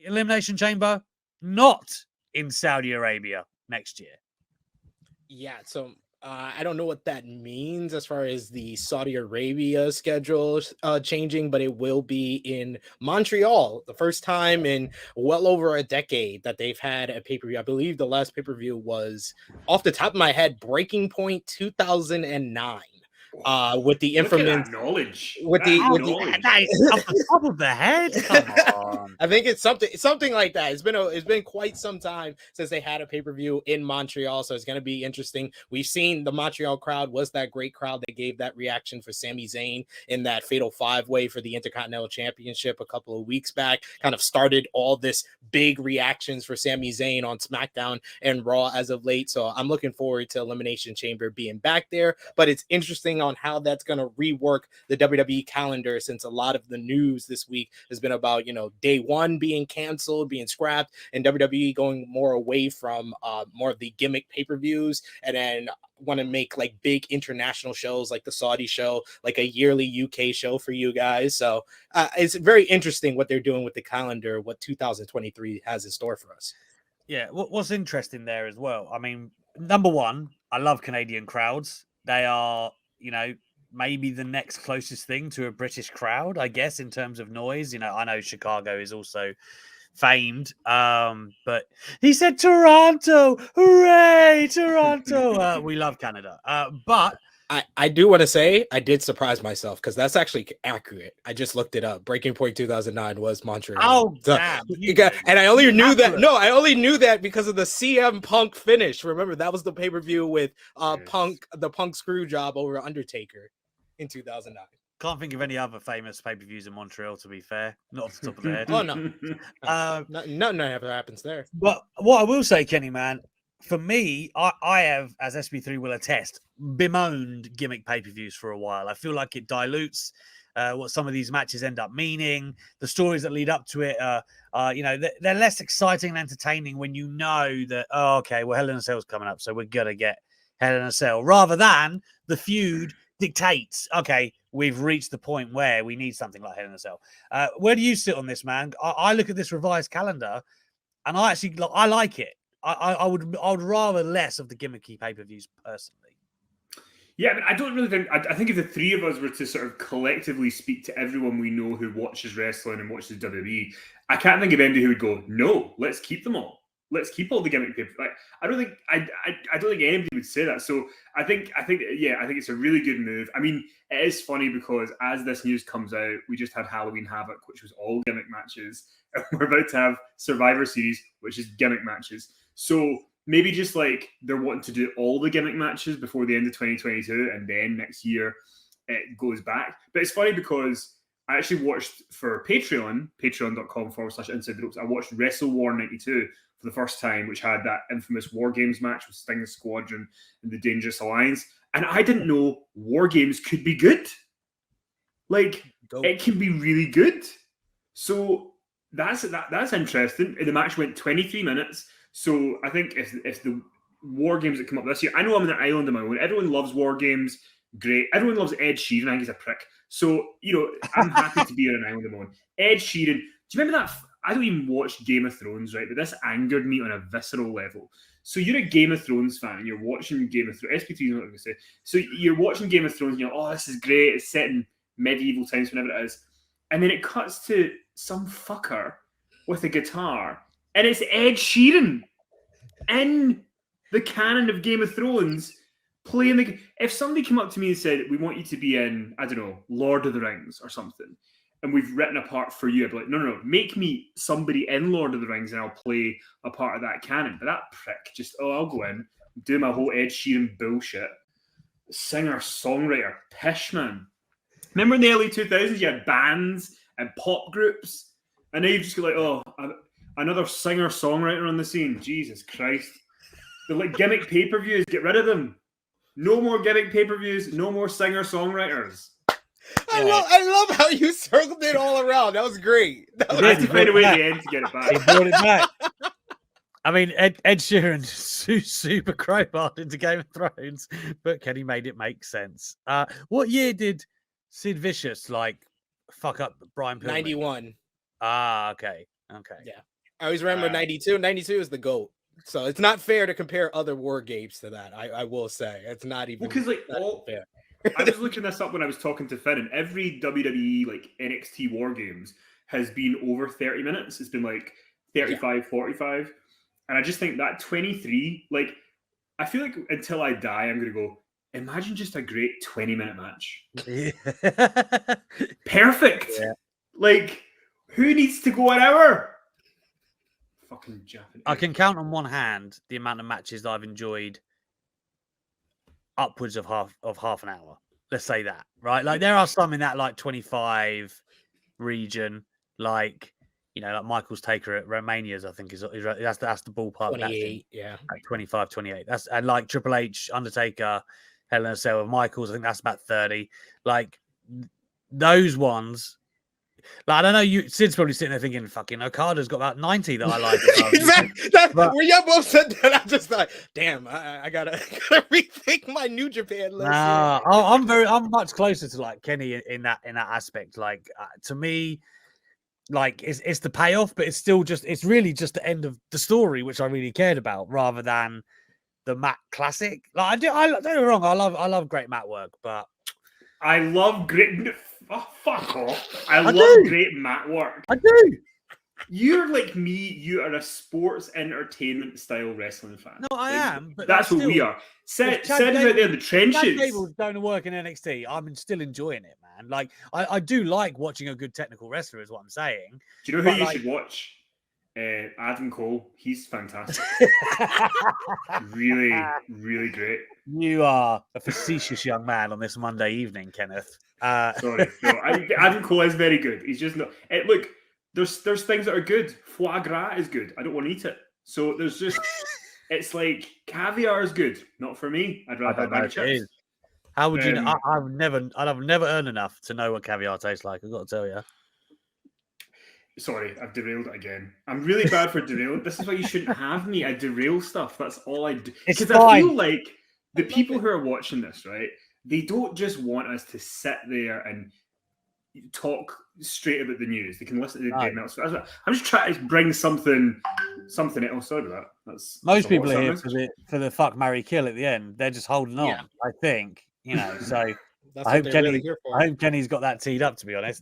Elimination Chamber not in Saudi Arabia next year. Yeah, so I don't know what that means as far as the Saudi Arabia schedule changing, but it will be in Montreal, the first time in well over a decade that they've had a pay-per-view. I believe the last pay-per-view was, off the top of my head, Breaking Point 2009. With the infamous knowledge, that is off the top of the head. Come on. I think it's something like that. It's been quite some time since they had a pay-per-view in Montreal, so it's going to be interesting. We've seen the Montreal crowd was that great crowd that gave that reaction for Sami Zayn in that Fatal 5-Way for the Intercontinental Championship a couple of weeks back. Kind of started all this big reactions for Sami Zayn on SmackDown and Raw as of late. So I'm looking forward to Elimination Chamber being back there, but it's interesting on how that's going to rework the WWE calendar, since a lot of the news this week has been about, day one being canceled, being scrapped, and WWE going more away from more of the gimmick pay-per-views, and then want to make like big international shows like the Saudi show, like a yearly UK show for you guys. So it's very interesting what they're doing with the calendar, what 2023 has in store for us. Yeah, what's interesting there as well, I mean, number one, I love Canadian crowds. They are, maybe the next closest thing to a British crowd, I guess, in terms of noise. I know Chicago is also famed, but he said Toronto, hooray, Toronto. We love Canada, but I do want to say I did surprise myself, because that's actually accurate. I just looked it up. Breaking Point 2009 was Montreal. Oh, damn. And I only knew that. No, I only knew that because of the CM Punk finish. Remember, that was the pay-per-view with the Punk screw job over Undertaker in 2009. Can't think of any other famous pay-per-views in Montreal, to be fair. Not off the top of the head. Oh, no. Nothing ever happens there. But what I will say, Kenny, man, for me, I have, as SB3 will attest, bemoaned gimmick pay-per-views for a while. I feel like it dilutes what some of these matches end up meaning. The stories that lead up to it, they're less exciting and entertaining when you know that, okay, well, Hell in a Cell's coming up, so we're going to get Hell in a Cell, rather than the feud dictates, okay, we've reached the point where we need something like Hell in a Cell. Where do you sit on this, man? I look at this revised calendar, and I like it. I would rather less of the gimmicky pay-per-views personally. Yeah, I mean, I don't really think. I think if the three of us were to sort of collectively speak to everyone we know who watches wrestling and watches WWE, I can't think of anybody who would go, "No, let's keep them all. Let's keep all the gimmick pay." Like, I don't think anybody would say that. So I think it's a really good move. I mean, it is funny because as this news comes out, we just had Halloween Havoc, which was all gimmick matches, and we're about to have Survivor Series, which is gimmick matches. So maybe just like they're wanting to do all the gimmick matches before the end of 2022, and then next year it goes back. But it's funny because I actually watched for Patreon, patreon.com/Inside the Ropes. I watched Wrestle War 92 for the first time, which had that infamous War Games match with Sting's Squadron and the Dangerous Alliance. And I didn't know War Games could be good. Like, it can be really good. So that's interesting. The match went 23 minutes. So I think if the War Games that come up this year, I know I'm on an island of my own. Everyone loves War Games. Great. Everyone loves Ed Sheeran. I think he's a prick. So, I'm happy to be on an island of my own. Ed Sheeran. Do you remember that? I don't even watch Game of Thrones, right? But this angered me on a visceral level. So you're a Game of Thrones fan, and you're watching Game of Thrones. SP3 is not what I'm going to say. So you're watching Game of Thrones, and you're, this is great. It's set in medieval times, whenever it is. And then it cuts to some fucker with a guitar. And it's Ed Sheeran in the canon of Game of Thrones playing the... If somebody came up to me and said, we want you to be in, I don't know, Lord of the Rings or something, and we've written a part for you, I'd be like, no, make me somebody in Lord of the Rings and I'll play a part of that canon. But that prick just, I'll go in, do my whole Ed Sheeran bullshit. Singer-songwriter, pish, man. Remember in the early 2000s, you had bands and pop groups, and now you just go like, another singer-songwriter on the scene. Jesus Christ. They're like gimmick pay-per-views. Get rid of them. No more gimmick pay-per-views. No more singer-songwriters. I love how you circled it all around. That was great. I had to find a way at the end to get it back. He brought it back. I mean, Ed Sheeran super crowbarred into Game of Thrones, but Kenny made it make sense. What year did Sid Vicious fuck up Brian Pillman? 91. Okay. Yeah. I always remember 92. 92 is the GOAT. So it's not fair to compare other war games to that. I will say it's not even because like fair. I was looking this up when I was talking to Finn, and every WWE like NXT War Games has been over 30 minutes. It's been like 35, 45. And I just think that 23, like, I feel like until I die, I'm going to go, imagine just a great 20-minute match. Yeah. Perfect. Yeah. Like, who needs to go an hour? Fucking Japanese. I can count on one hand the amount of matches that I've enjoyed upwards of half an hour. Let's say that, right? Like there are some in that like 25 region, like like Michael's Taker at Romania's, I think is that's the ballpark. 28, yeah, like 25, 28. That's and like Triple H, Undertaker, Hell in a Cell with Michael's. I think that's about 30. Like those ones. Like, I don't know. Sid's probably sitting there thinking, "Fucking Okada's got about 90 that I like." Exactly. When y'all both said that, I just thought, "Damn, I gotta rethink my New Japan list." Nah, I'm much closer to like Kenny in that aspect. Like to me, like it's the payoff, but it's really just the end of the story, which I really cared about, rather than the Matt classic. Like don't get me wrong, I love great Matt work, but I love great. Oh, fuck off! I love great mat work. I do. You're like me. You are a sports entertainment style wrestling fan. No, I am. But that's what we are. Said is out there in the trenches. Chad Gable's don't work in NXT. I'm still enjoying it, man. Like I do like watching a good technical wrestler. Is what I'm saying. Do you know who you should watch? Adam Cole. He's fantastic. Really, really great. You are a facetious young man on this Monday evening, Kenneth. Sorry, no, Adam Cole is very good. He's just not. Look, there's things that are good. Foie gras is good. I don't want to eat it. So there's just. It's like caviar is good. Not for me. I'd rather have bag of chips. How would you know? I'd have never earned enough to know what caviar tastes like. I've got to tell you. Sorry, I've derailed it again. I'm really bad for derailing. This is why you shouldn't have me. I derail stuff. That's all I do. Because I feel like the people who are watching this, right, they don't just want us to sit there and talk straight about the news. They can listen to the game else. I'm just trying to bring something else. Sorry about that. Most people are here for the fuck, marry, kill at the end. They're just holding on, I think. So I hope Kenny's got that teed up, to be honest.